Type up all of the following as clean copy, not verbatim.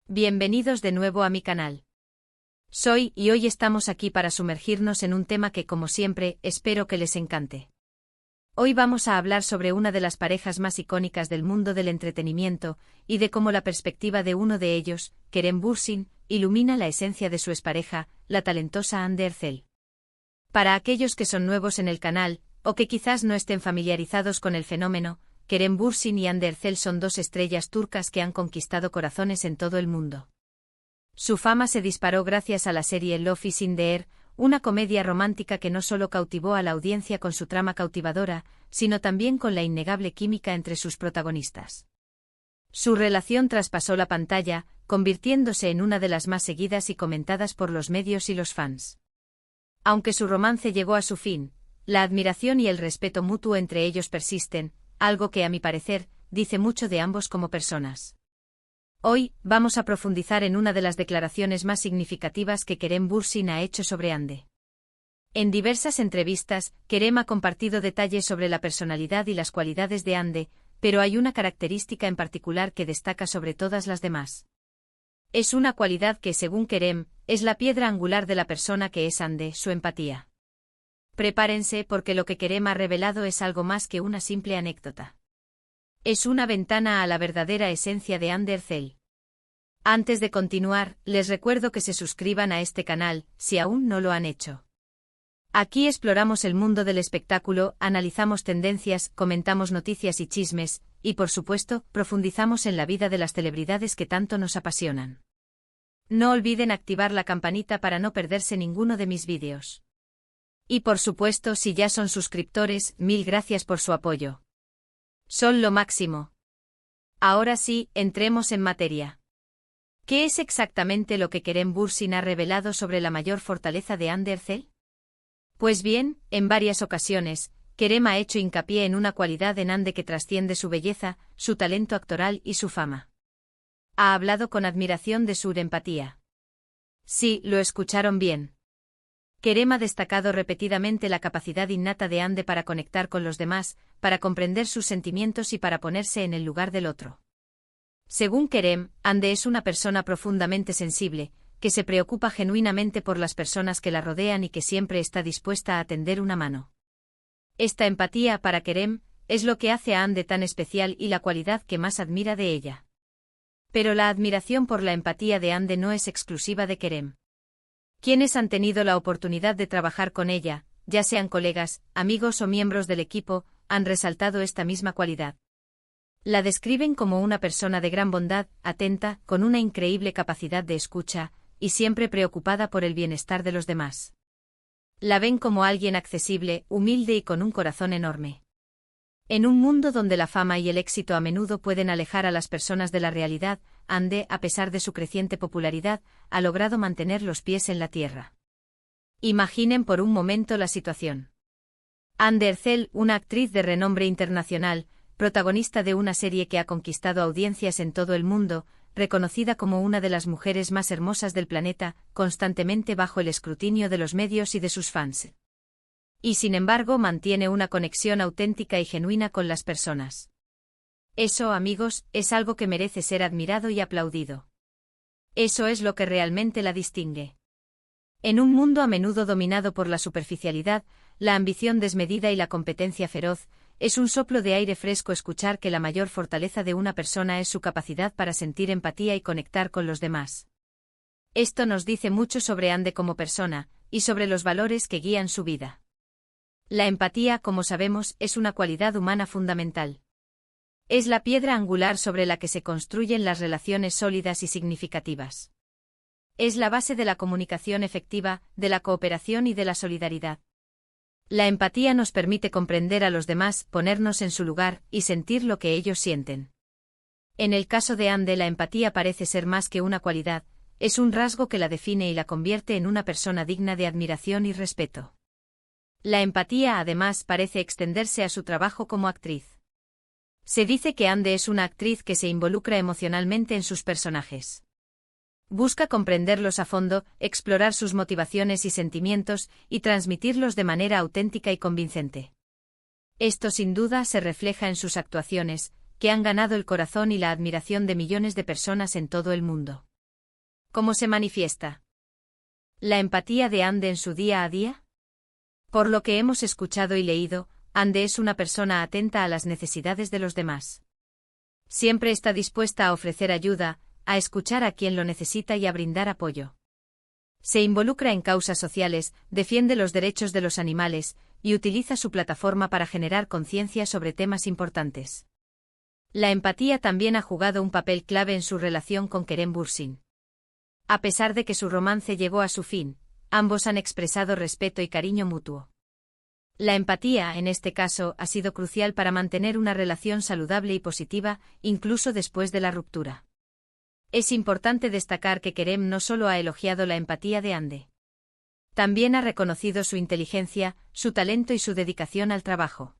Bienvenidos de nuevo a mi canal. Soy y hoy estamos aquí para sumergirnos en un tema que, como siempre, espero que les encante. Hoy vamos a hablar sobre una de las parejas más icónicas del mundo del entretenimiento y de cómo la perspectiva de uno de ellos, Kerem Bürsin, ilumina la esencia de su expareja, la talentosa Hande Erçel. Para aquellos que son nuevos en el canal, o que quizás no estén familiarizados con el fenómeno, Kerem Bürsin y Hande Erçel son dos estrellas turcas que han conquistado corazones en todo el mundo. Su fama se disparó gracias a la serie Love is in the Air, una comedia romántica que no solo cautivó a la audiencia con su trama cautivadora, sino también con la innegable química entre sus protagonistas. Su relación traspasó la pantalla, convirtiéndose en una de las más seguidas y comentadas por los medios y los fans. Aunque su romance llegó a su fin, la admiración y el respeto mutuo entre ellos persisten, algo que a mi parecer, dice mucho de ambos como personas. Hoy, vamos a profundizar en una de las declaraciones más significativas que Kerem Bürsin ha hecho sobre Hande. En diversas entrevistas, Kerem ha compartido detalles sobre la personalidad y las cualidades de Hande, pero hay una característica en particular que destaca sobre todas las demás. Es una cualidad que, según Kerem, es la piedra angular de la persona que es Hande, su empatía. Prepárense porque lo que Kerem ha revelado es algo más que una simple anécdota. Es una ventana a la verdadera esencia de Hande Erçel. Antes de continuar, les recuerdo que se suscriban a este canal, si aún no lo han hecho. Aquí exploramos el mundo del espectáculo, analizamos tendencias, comentamos noticias y chismes, y por supuesto, profundizamos en la vida de las celebridades que tanto nos apasionan. No olviden activar la campanita para no perderse ninguno de mis vídeos. Y por supuesto, si ya son suscriptores, mil gracias por su apoyo. Son lo máximo. Ahora sí, entremos en materia. ¿Qué es exactamente lo que Kerem Bürsin ha revelado sobre la mayor fortaleza de Hande Erçel? Pues bien, en varias ocasiones, Kerem ha hecho hincapié en una cualidad en Hande que trasciende su belleza, su talento actoral y su fama. Ha hablado con admiración de su empatía. Sí, lo escucharon bien. Kerem ha destacado repetidamente la capacidad innata de Hande para conectar con los demás, para comprender sus sentimientos y para ponerse en el lugar del otro. Según Kerem, Hande es una persona profundamente sensible, que se preocupa genuinamente por las personas que la rodean y que siempre está dispuesta a tender una mano. Esta empatía, para Kerem, es lo que hace a Hande tan especial y la cualidad que más admira de ella. Pero la admiración por la empatía de Hande no es exclusiva de Kerem. Quienes han tenido la oportunidad de trabajar con ella, ya sean colegas, amigos o miembros del equipo, han resaltado esta misma cualidad. La describen como una persona de gran bondad, atenta, con una increíble capacidad de escucha, y siempre preocupada por el bienestar de los demás. La ven como alguien accesible, humilde y con un corazón enorme. En un mundo donde la fama y el éxito a menudo pueden alejar a las personas de la realidad, Hande, a pesar de su creciente popularidad, ha logrado mantener los pies en la tierra. Imaginen por un momento la situación. Hande Erçel, una actriz de renombre internacional, protagonista de una serie que ha conquistado audiencias en todo el mundo, reconocida como una de las mujeres más hermosas del planeta, constantemente bajo el escrutinio de los medios y de sus fans. Y sin embargo mantiene una conexión auténtica y genuina con las personas. Eso, amigos, es algo que merece ser admirado y aplaudido. Eso es lo que realmente la distingue. En un mundo a menudo dominado por la superficialidad, la ambición desmedida y la competencia feroz, es un soplo de aire fresco escuchar que la mayor fortaleza de una persona es su capacidad para sentir empatía y conectar con los demás. Esto nos dice mucho sobre Hande como persona, y sobre los valores que guían su vida. La empatía, como sabemos, es una cualidad humana fundamental. Es la piedra angular sobre la que se construyen las relaciones sólidas y significativas. Es la base de la comunicación efectiva, de la cooperación y de la solidaridad. La empatía nos permite comprender a los demás, ponernos en su lugar y sentir lo que ellos sienten. En el caso de Hande, la empatía parece ser más que una cualidad, es un rasgo que la define y la convierte en una persona digna de admiración y respeto. La empatía además parece extenderse a su trabajo como actriz. Se dice que Hande es una actriz que se involucra emocionalmente en sus personajes. Busca comprenderlos a fondo, explorar sus motivaciones y sentimientos, y transmitirlos de manera auténtica y convincente. Esto sin duda se refleja en sus actuaciones, que han ganado el corazón y la admiración de millones de personas en todo el mundo. ¿Cómo se manifiesta la empatía de Ande en su día a día? Por lo que hemos escuchado y leído, Ande es una persona atenta a las necesidades de los demás. Siempre está dispuesta a ofrecer ayuda, a escuchar a quien lo necesita y a brindar apoyo. Se involucra en causas sociales, defiende los derechos de los animales, y utiliza su plataforma para generar conciencia sobre temas importantes. La empatía también ha jugado un papel clave en su relación con Kerem Bürsin. A pesar de que su romance llegó a su fin, ambos han expresado respeto y cariño mutuo. La empatía, en este caso, ha sido crucial para mantener una relación saludable y positiva, incluso después de la ruptura. Es importante destacar que Kerem no solo ha elogiado la empatía de Ande. También ha reconocido su inteligencia, su talento y su dedicación al trabajo.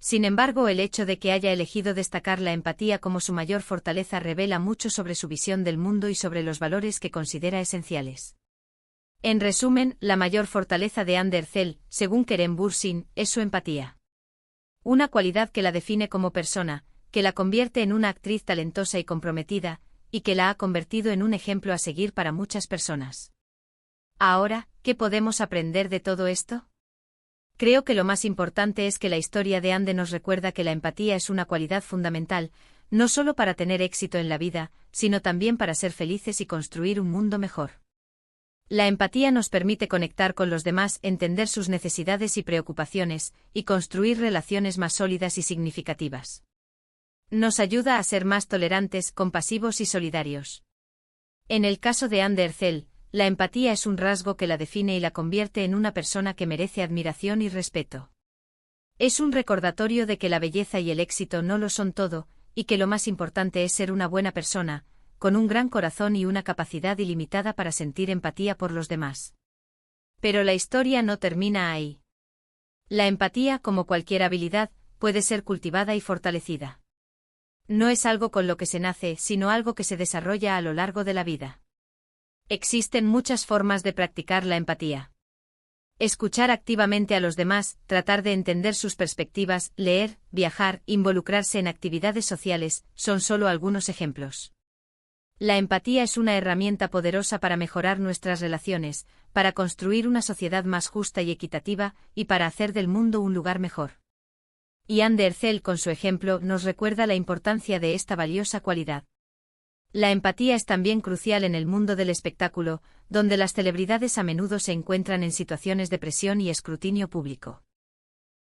Sin embargo, el hecho de que haya elegido destacar la empatía como su mayor fortaleza revela mucho sobre su visión del mundo y sobre los valores que considera esenciales. En resumen, la mayor fortaleza de Hande Erçel, según Kerem Bürsin, es su empatía. Una cualidad que la define como persona, que la convierte en una actriz talentosa y comprometida, y que la ha convertido en un ejemplo a seguir para muchas personas. Ahora, ¿qué podemos aprender de todo esto? Creo que lo más importante es que la historia de Hande nos recuerda que la empatía es una cualidad fundamental, no solo para tener éxito en la vida, sino también para ser felices y construir un mundo mejor. La empatía nos permite conectar con los demás, entender sus necesidades y preocupaciones, y construir relaciones más sólidas y significativas. Nos ayuda a ser más tolerantes, compasivos y solidarios. En el caso de Hande Erçel, la empatía es un rasgo que la define y la convierte en una persona que merece admiración y respeto. Es un recordatorio de que la belleza y el éxito no lo son todo, y que lo más importante es ser una buena persona, con un gran corazón y una capacidad ilimitada para sentir empatía por los demás. Pero la historia no termina ahí. La empatía, como cualquier habilidad, puede ser cultivada y fortalecida. No es algo con lo que se nace, sino algo que se desarrolla a lo largo de la vida. Existen muchas formas de practicar la empatía. Escuchar activamente a los demás, tratar de entender sus perspectivas, leer, viajar, involucrarse en actividades sociales, son solo algunos ejemplos. La empatía es una herramienta poderosa para mejorar nuestras relaciones, para construir una sociedad más justa y equitativa, y para hacer del mundo un lugar mejor. Y Hande Erçel, con su ejemplo, nos recuerda la importancia de esta valiosa cualidad. La empatía es también crucial en el mundo del espectáculo, donde las celebridades a menudo se encuentran en situaciones de presión y escrutinio público.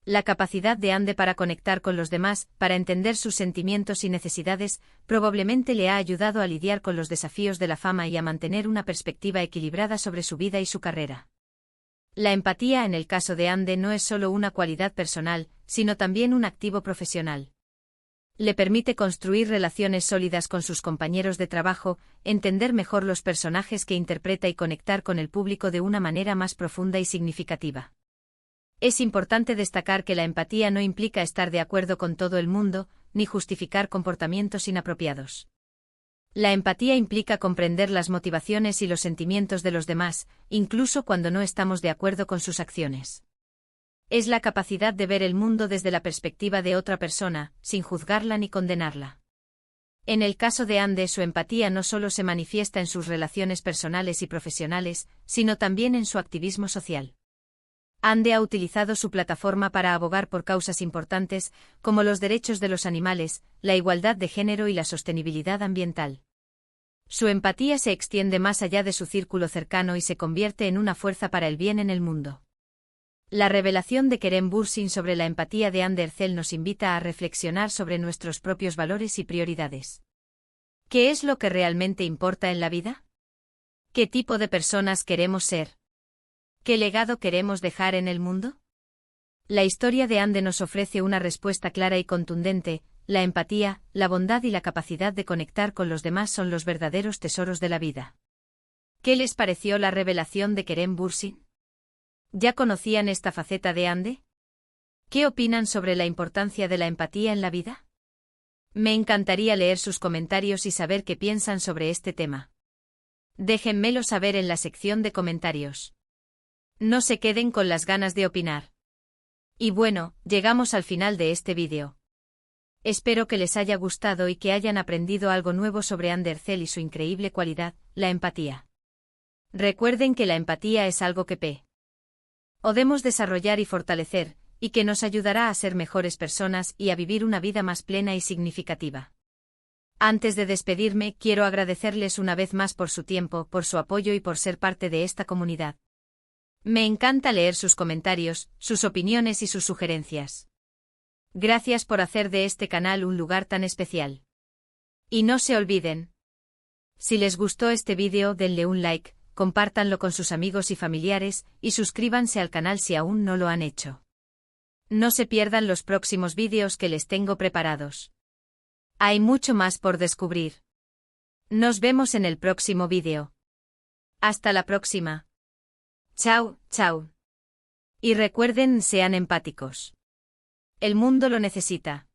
La capacidad de Hande para conectar con los demás, para entender sus sentimientos y necesidades, probablemente le ha ayudado a lidiar con los desafíos de la fama y a mantener una perspectiva equilibrada sobre su vida y su carrera. La empatía en el caso de Hande no es solo una cualidad personal, sino también un activo profesional. Le permite construir relaciones sólidas con sus compañeros de trabajo, entender mejor los personajes que interpreta y conectar con el público de una manera más profunda y significativa. Es importante destacar que la empatía no implica estar de acuerdo con todo el mundo, ni justificar comportamientos inapropiados. La empatía implica comprender las motivaciones y los sentimientos de los demás, incluso cuando no estamos de acuerdo con sus acciones. Es la capacidad de ver el mundo desde la perspectiva de otra persona, sin juzgarla ni condenarla. En el caso de Hande, su empatía no solo se manifiesta en sus relaciones personales y profesionales, sino también en su activismo social. Hande ha utilizado su plataforma para abogar por causas importantes, como los derechos de los animales, la igualdad de género y la sostenibilidad ambiental. Su empatía se extiende más allá de su círculo cercano y se convierte en una fuerza para el bien en el mundo. La revelación de Kerem Bürsin sobre la empatía de Hande Erçel nos invita a reflexionar sobre nuestros propios valores y prioridades. ¿Qué es lo que realmente importa en la vida? ¿Qué tipo de personas queremos ser? ¿Qué legado queremos dejar en el mundo? La historia de Hande nos ofrece una respuesta clara y contundente: la empatía, la bondad y la capacidad de conectar con los demás son los verdaderos tesoros de la vida. ¿Qué les pareció la revelación de Kerem Bürsin? ¿Ya conocían esta faceta de Hande? ¿Qué opinan sobre la importancia de la empatía en la vida? Me encantaría leer sus comentarios y saber qué piensan sobre este tema. Déjenmelo saber en la sección de comentarios. No se queden con las ganas de opinar. Y bueno, llegamos al final de este vídeo. Espero que les haya gustado y que hayan aprendido algo nuevo sobre Andercel y su increíble cualidad, la empatía. Recuerden que la empatía es algo que podemos desarrollar y fortalecer, y que nos ayudará a ser mejores personas y a vivir una vida más plena y significativa. Antes de despedirme, quiero agradecerles una vez más por su tiempo, por su apoyo y por ser parte de esta comunidad. Me encanta leer sus comentarios, sus opiniones y sus sugerencias. Gracias por hacer de este canal un lugar tan especial. Y no se olviden. Si les gustó este vídeo, denle un like, compártanlo con sus amigos y familiares, y suscríbanse al canal si aún no lo han hecho. No se pierdan los próximos vídeos que les tengo preparados. Hay mucho más por descubrir. Nos vemos en el próximo vídeo. Hasta la próxima. Chao, chao. Y recuerden, sean empáticos. El mundo lo necesita.